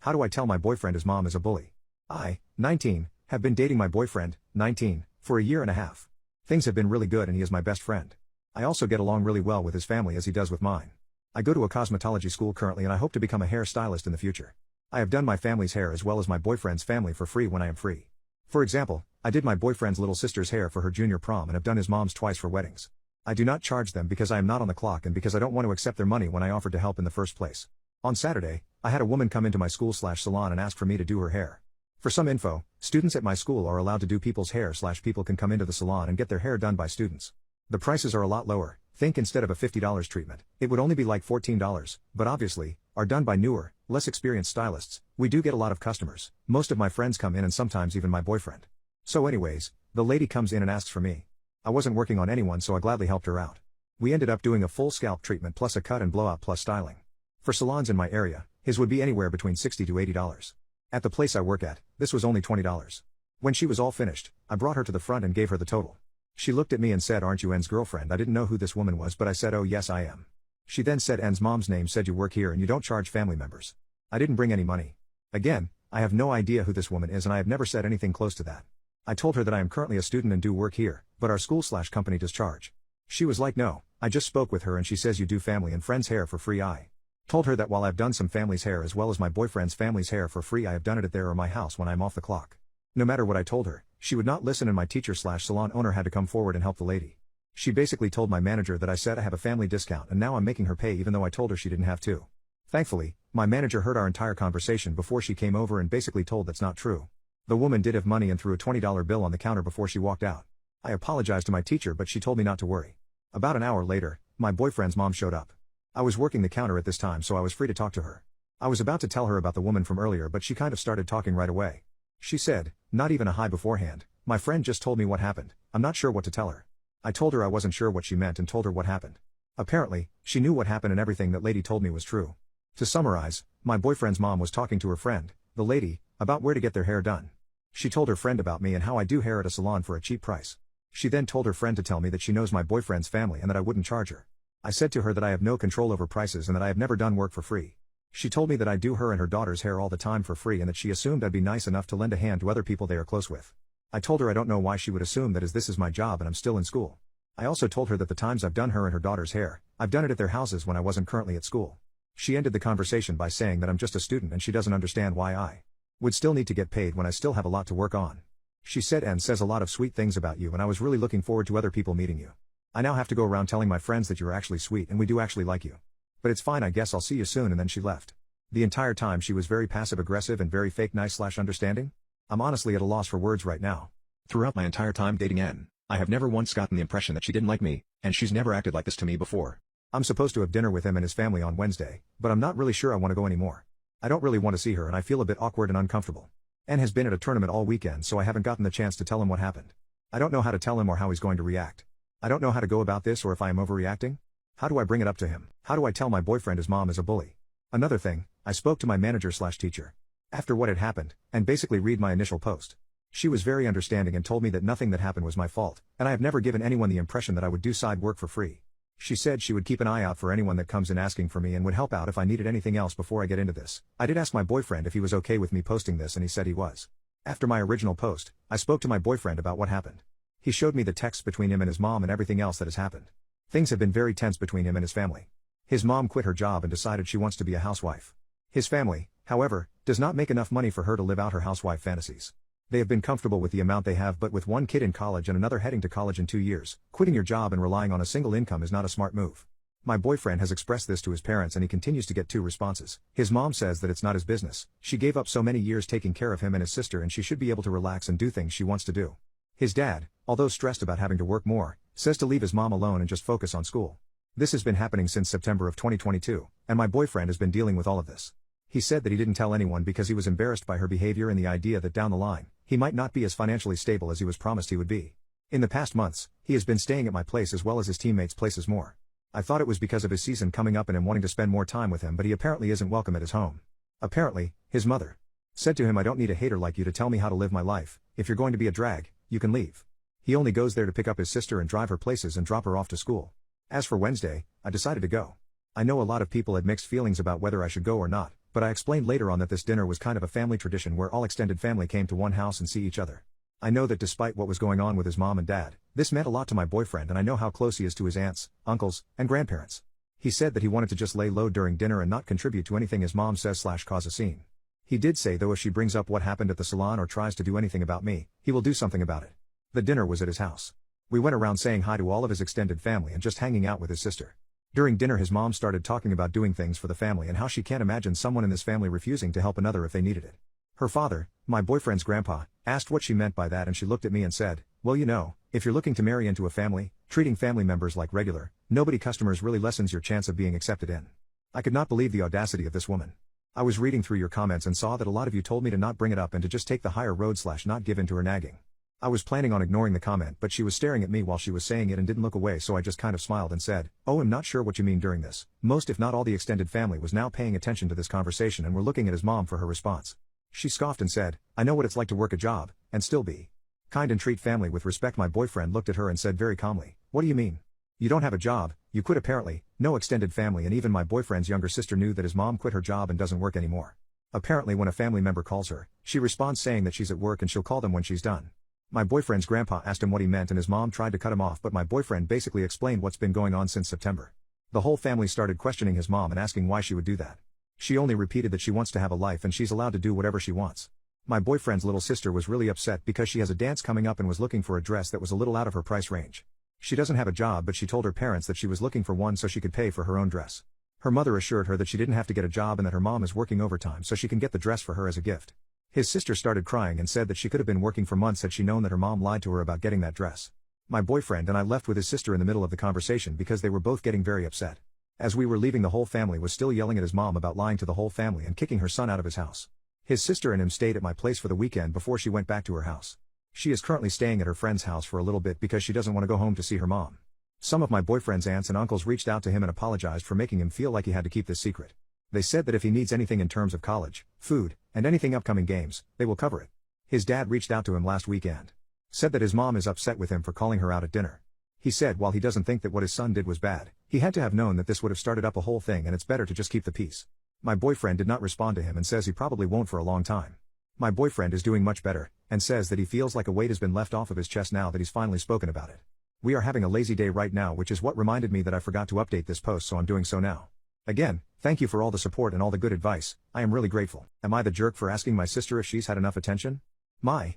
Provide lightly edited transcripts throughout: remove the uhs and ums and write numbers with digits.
How do I tell my boyfriend his mom is a bully? I, 19, have been dating my boyfriend, 19, for a year and a half. Things have been really good and he is my best friend. I also get along really well with his family as he does with mine. I go to a cosmetology school currently and I hope to become a hairstylist in the future. I have done my family's hair as well as my boyfriend's family for free when I am free. For example, I did my boyfriend's little sister's hair for her junior prom and have done his mom's twice for weddings. I do not charge them because I am not on the clock and because I don't want to accept their money when I offered to help in the first place. On Saturday, I had a woman come into my school/salon and ask for me to do her hair. For some info, students at my school are allowed to do people's hair/people can come into the salon and get their hair done by students. The prices are a lot lower. Think instead of a $50 treatment, it would only be like $14, but obviously, are done by newer, less experienced stylists. We do get a lot of customers. Most of my friends come in and sometimes even my boyfriend. So anyways, the lady comes in and asks for me. I wasn't working on anyone so I gladly helped her out. We ended up doing a full scalp treatment plus a cut and blowout plus styling. For salons in my area, his would be anywhere between $60 to $80. At the place I work at, this was only $20. When she was all finished, I brought her to the front and gave her the total. She looked at me and said, "Aren't you N's girlfriend?" I didn't know who this woman was but I said, "Oh yes I am." She then said, "N's mom's name said you work here and you don't charge family members." I didn't bring any money. Again, I have no idea who this woman is and I have never said anything close to that. I told her that I am currently a student and do work here, but our school/company does charge. She was like, "No, I just spoke with her and she says you do family and friends hair for free." I told her that while I've done some family's hair as well as my boyfriend's family's hair for free, I have done it at their or my house when I'm off the clock. No matter what I told her, she would not listen and my teacher/salon owner had to come forward and help the lady. She basically told my manager that I said I have a family discount and now I'm making her pay even though I told her she didn't have to. Thankfully, my manager heard our entire conversation before she came over and basically told that's not true. The woman did have money and threw a $20 bill on the counter before she walked out. I apologized to my teacher but she told me not to worry. About an hour later, my boyfriend's mom showed up. I was working the counter at this time so I was free to talk to her. I was about to tell her about the woman from earlier but she kind of started talking right away. She said, not even a hi beforehand, "My friend just told me what happened, I'm not sure what to tell her." I told her I wasn't sure what she meant and told her what happened. Apparently, she knew what happened and everything that lady told me was true. To summarize, my boyfriend's mom was talking to her friend, the lady, about where to get their hair done. She told her friend about me and how I do hair at a salon for a cheap price. She then told her friend to tell me that she knows my boyfriend's family and that I wouldn't charge her. I said to her that I have no control over prices and that I have never done work for free. She told me that I do her and her daughter's hair all the time for free and that she assumed I'd be nice enough to lend a hand to other people they are close with. I told her I don't know why she would assume that as this is my job and I'm still in school. I also told her that the times I've done her and her daughter's hair, I've done it at their houses when I wasn't currently at school. She ended the conversation by saying that I'm just a student and she doesn't understand why I would still need to get paid when I still have a lot to work on. She said and says a lot of sweet things about you and I was really looking forward to other people meeting you. I now have to go around telling my friends that you're actually sweet and we do actually like you. But it's fine, I guess I'll see you soon. And then she left. The entire time she was very passive aggressive and very fake nice/understanding. I'm honestly at a loss for words right now. Throughout my entire time dating N, I have never once gotten the impression that she didn't like me, and she's never acted like this to me before. I'm supposed to have dinner with him and his family on Wednesday, but I'm not really sure I want to go anymore. I don't really want to see her and I feel a bit awkward and uncomfortable. N has been at a tournament all weekend so I haven't gotten the chance to tell him what happened. I don't know how to tell him or how he's going to react. I don't know how to go about this or if I am overreacting. How do I bring it up to him? How do I tell my boyfriend his mom is a bully? Another thing, I spoke to my manager/teacher after what had happened, and basically read my initial post. She was very understanding and told me that nothing that happened was my fault, and I have never given anyone the impression that I would do side work for free. She said she would keep an eye out for anyone that comes in asking for me and would help out if I needed anything else before I get into this. I did ask my boyfriend if he was okay with me posting this and he said he was. After my original post, I spoke to my boyfriend about what happened. He showed me the texts between him and his mom and everything else that has happened. Things have been very tense between him and his family. His mom quit her job and decided she wants to be a housewife. His family, however, does not make enough money for her to live out her housewife fantasies. They have been comfortable with the amount they have, but with one kid in college and another heading to college in 2 years, quitting your job and relying on a single income is not a smart move. My boyfriend has expressed this to his parents and he continues to get 2 responses. His mom says that it's not his business, she gave up so many years taking care of him and his sister and she should be able to relax and do things she wants to do. His dad, although stressed about having to work more, says to leave his mom alone and just focus on school. This has been happening since September of 2022, and my boyfriend has been dealing with all of this. He said that he didn't tell anyone because he was embarrassed by her behavior and the idea that down the line, he might not be as financially stable as he was promised he would be. In the past months, he has been staying at my place as well as his teammates' places more. I thought it was because of his season coming up and him wanting to spend more time with him, but he apparently isn't welcome at his home. Apparently, his mother said to him, "I don't need a hater like you to tell me how to live my life. If you're going to be a drag, you can leave." He only goes there to pick up his sister and drive her places and drop her off to school. As for Wednesday, I decided to go. I know a lot of people had mixed feelings about whether I should go or not, but I explained later on that this dinner was kind of a family tradition where all extended family came to one house and see each other. I know that despite what was going on with his mom and dad, this meant a lot to my boyfriend, and I know how close he is to his aunts, uncles, and grandparents. He said that he wanted to just lay low during dinner and not contribute to anything his mom says/cause a scene. He did say though if she brings up what happened at the salon or tries to do anything about me, he will do something about it. The dinner was at his house. We went around saying hi to all of his extended family and just hanging out with his sister. During dinner his mom started talking about doing things for the family and how she can't imagine someone in this family refusing to help another if they needed it. Her father, my boyfriend's grandpa, asked what she meant by that, and she looked at me and said, "Well, you know, if you're looking to marry into a family, treating family members like regular, nobody customers really lessens your chance of being accepted in." I could not believe the audacity of this woman. I was reading through your comments and saw that a lot of you told me to not bring it up and to just take the higher road/not give in to her nagging. I was planning on ignoring the comment, but she was staring at me while she was saying it and didn't look away, so I just kind of smiled and said, "Oh, I'm not sure what you mean." During this, most if not all the extended family was now paying attention to this conversation and were looking at his mom for her response. She scoffed and said, "I know what it's like to work a job, and still be kind and treat family with respect." My boyfriend looked at her and said very calmly, "What do you mean? You don't have a job, you quit?" Apparently, no extended family and even my boyfriend's younger sister knew that his mom quit her job and doesn't work anymore. Apparently when a family member calls her, she responds saying that she's at work and she'll call them when she's done. My boyfriend's grandpa asked him what he meant and his mom tried to cut him off, but my boyfriend basically explained what's been going on since September. The whole family started questioning his mom and asking why she would do that. She only repeated that she wants to have a life and she's allowed to do whatever she wants. My boyfriend's little sister was really upset because she has a dance coming up and was looking for a dress that was a little out of her price range. She doesn't have a job, but she told her parents that she was looking for one so she could pay for her own dress. Her mother assured her that she didn't have to get a job and that her mom is working overtime so she can get the dress for her as a gift. His sister started crying and said that she could have been working for months had she known that her mom lied to her about getting that dress. My boyfriend and I left with his sister in the middle of the conversation because they were both getting very upset. As we were leaving, the whole family was still yelling at his mom about lying to the whole family and kicking her son out of his house. His sister and him stayed at my place for the weekend before she went back to her house. She is currently staying at her friend's house for a little bit because she doesn't want to go home to see her mom. Some of my boyfriend's aunts and uncles reached out to him and apologized for making him feel like he had to keep this secret. They said that if he needs anything in terms of college, food, and anything upcoming games, they will cover it. His dad reached out to him last weekend. Said that his mom is upset with him for calling her out at dinner. He said while he doesn't think that what his son did was bad, he had to have known that this would have started up a whole thing and it's better to just keep the peace. My boyfriend did not respond to him and says he probably won't for a long time. My boyfriend is doing much better, and says that he feels like a weight has been left off of his chest now that he's finally spoken about it. We are having a lazy day right now, which is what reminded me that I forgot to update this post, so I'm doing so now. Again, thank you for all the support and all the good advice, I am really grateful. Am I the jerk for asking my sister if she's had enough attention? My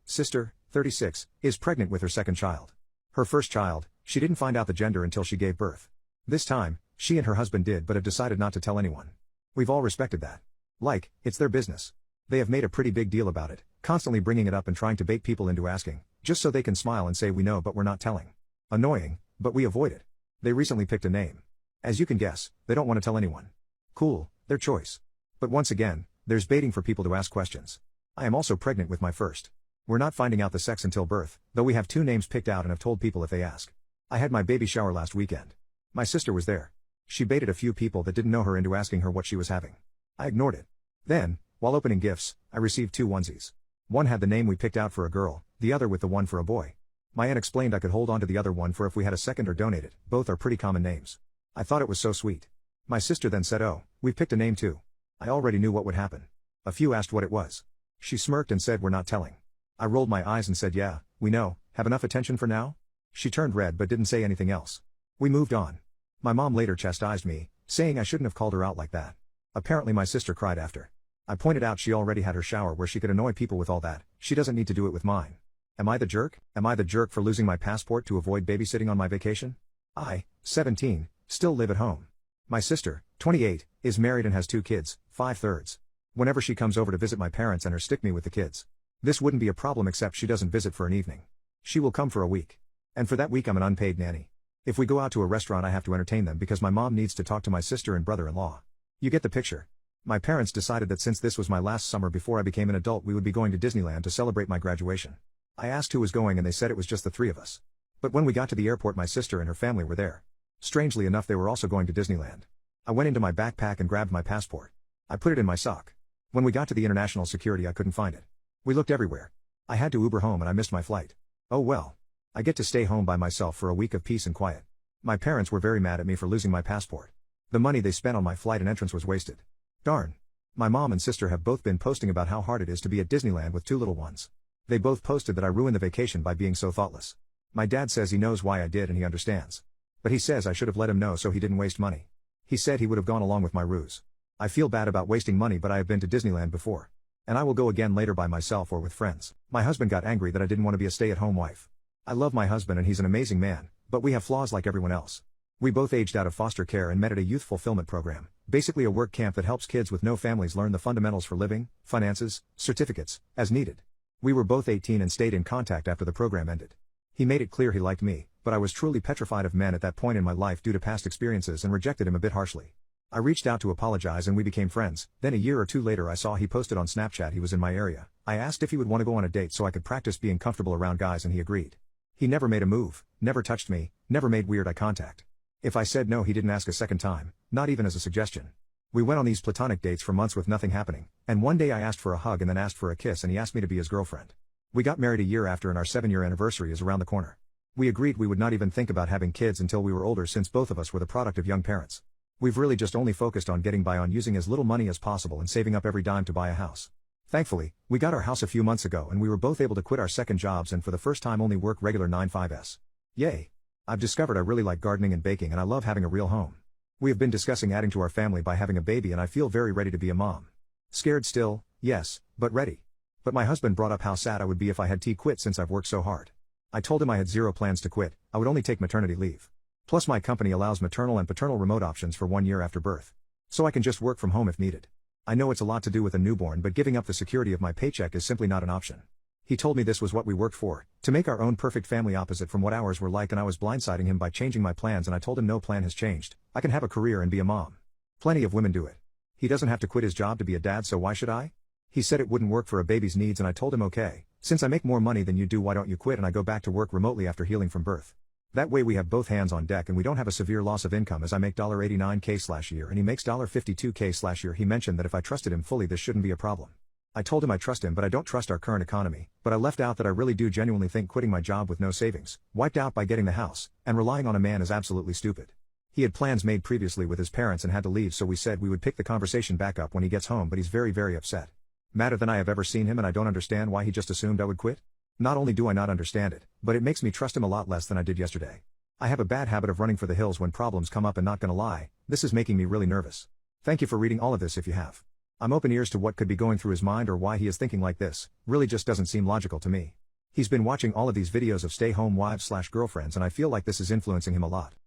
sister, 36, is pregnant with her second child. Her first child, she didn't find out the gender until she gave birth. This time, she and her husband did but have decided not to tell anyone. We've all respected that. Like, it's their business. They have made a pretty big deal about it, constantly bringing it up and trying to bait people into asking, just so they can smile and say we know but we're not telling. Annoying, but we avoid it. They recently picked a name. As you can guess, they don't want to tell anyone. Cool, their choice. But once again, there's baiting for people to ask questions. I am also pregnant with my first. We're not finding out the sex until birth, though we have 2 names picked out and have told people if they ask. I had my baby shower last weekend. My sister was there. She baited a few people that didn't know her into asking her what she was having. I ignored it. Then, while opening gifts, I received 2 onesies. One had the name we picked out for a girl, the other with the one for a boy. My aunt explained I could hold on to the other one for if we had a second or donate it. Both are pretty common names. I thought it was so sweet. My sister then said, "Oh, we've picked a name too." I already knew what would happen. A few asked what it was. She smirked and said, "We're not telling." I rolled my eyes and said, "Yeah, we know, have enough attention for now?" She turned red but didn't say anything else. We moved on. My mom later chastised me, saying I shouldn't have called her out like that. Apparently my sister cried after. I pointed out she already had her shower where she could annoy people with all that, she doesn't need to do it with mine. Am I the jerk? Am I the jerk for losing my passport to avoid babysitting on my vacation? I, 17, still live at home. My sister, 28, is married and has 2 kids, 5/3. Whenever she comes over to visit my parents and her stick me with the kids. This wouldn't be a problem except she doesn't visit for an evening. She will come for a week. And for that week I'm an unpaid nanny. If we go out to a restaurant I have to entertain them because my mom needs to talk to my sister and brother-in-law. You get the picture. My parents decided that since this was my last summer before I became an adult we would be going to Disneyland to celebrate my graduation. I asked who was going and they said it was just the 3 of us. But when we got to the airport my sister and her family were there. Strangely enough they were also going to Disneyland. I went into my backpack and grabbed my passport. I put it in my sock. When we got to the international security I couldn't find it. We looked everywhere. I had to Uber home and I missed my flight. Oh well. I get to stay home by myself for a week of peace and quiet. My parents were very mad at me for losing my passport. The money they spent on my flight and entrance was wasted. Darn. My mom and sister have both been posting about how hard it is to be at Disneyland with two little ones. They both posted that I ruined the vacation by being so thoughtless. My dad says he knows why I did and he understands. But he says I should have let him know so he didn't waste money. He said he would have gone along with my ruse. I feel bad about wasting money, but I have been to Disneyland before. And I will go again later by myself or with friends. My husband got angry that I didn't want to be a stay-at-home wife. I love my husband and he's an amazing man, but we have flaws like everyone else. We both aged out of foster care and met at a youth fulfillment program, basically a work camp that helps kids with no families learn the fundamentals for living, finances, certificates, as needed. We were both 18 and stayed in contact after the program ended. He made it clear he liked me, but I was truly petrified of men at that point in my life due to past experiences and rejected him a bit harshly. I reached out to apologize and we became friends. Then a year or two later I saw he posted on Snapchat he was in my area. I asked if he would want to go on a date so I could practice being comfortable around guys and he agreed. He never made a move, never touched me, never made weird eye contact. If I said no he didn't ask a second time, not even as a suggestion. We went on these platonic dates for months with nothing happening, and one day I asked for a hug and then asked for a kiss and he asked me to be his girlfriend. We got married a year after and our 7-year anniversary is around the corner. We agreed we would not even think about having kids until we were older since both of us were the product of young parents. We've really just only focused on getting by on using as little money as possible and saving up every dime to buy a house. Thankfully, we got our house a few months ago and we were both able to quit our second jobs and for the first time only work regular 9-5s. Yay! I've discovered I really like gardening and baking and I love having a real home. We have been discussing adding to our family by having a baby and I feel very ready to be a mom. Scared still, yes, but ready. But my husband brought up how sad I would be if I had to quit since I've worked so hard. I told him I had zero plans to quit, I would only take maternity leave. Plus my company allows maternal and paternal remote options for 1 year after birth. So I can just work from home if needed. I know it's a lot to do with a newborn but giving up the security of my paycheck is simply not an option. He told me this was what we worked for, to make our own perfect family opposite from what ours were like and I was blindsiding him by changing my plans and I told him no plan has changed, I can have a career and be a mom. Plenty of women do it. He doesn't have to quit his job to be a dad so why should I? He said it wouldn't work for a baby's needs and I told him okay, since I make more money than you do why don't you quit and I go back to work remotely after healing from birth. That way we have both hands on deck and we don't have a severe loss of income as I make $89K/year and he makes $52K/year. He mentioned that if I trusted him fully this shouldn't be a problem. I told him I trust him but I don't trust our current economy, but I left out that I really do genuinely think quitting my job with no savings, wiped out by getting the house, and relying on a man is absolutely stupid. He had plans made previously with his parents and had to leave so we said we would pick the conversation back up when he gets home but he's very upset. Madder than I have ever seen him and I don't understand why he just assumed I would quit. Not only do I not understand it, but it makes me trust him a lot less than I did yesterday. I have a bad habit of running for the hills when problems come up and not gonna lie, this is making me really nervous. Thank you for reading all of this if you have. I'm open ears to what could be going through his mind or why he is thinking like this, really just doesn't seem logical to me. He's been watching all of these videos of stay-home wives/girlfriends and I feel like this is influencing him a lot.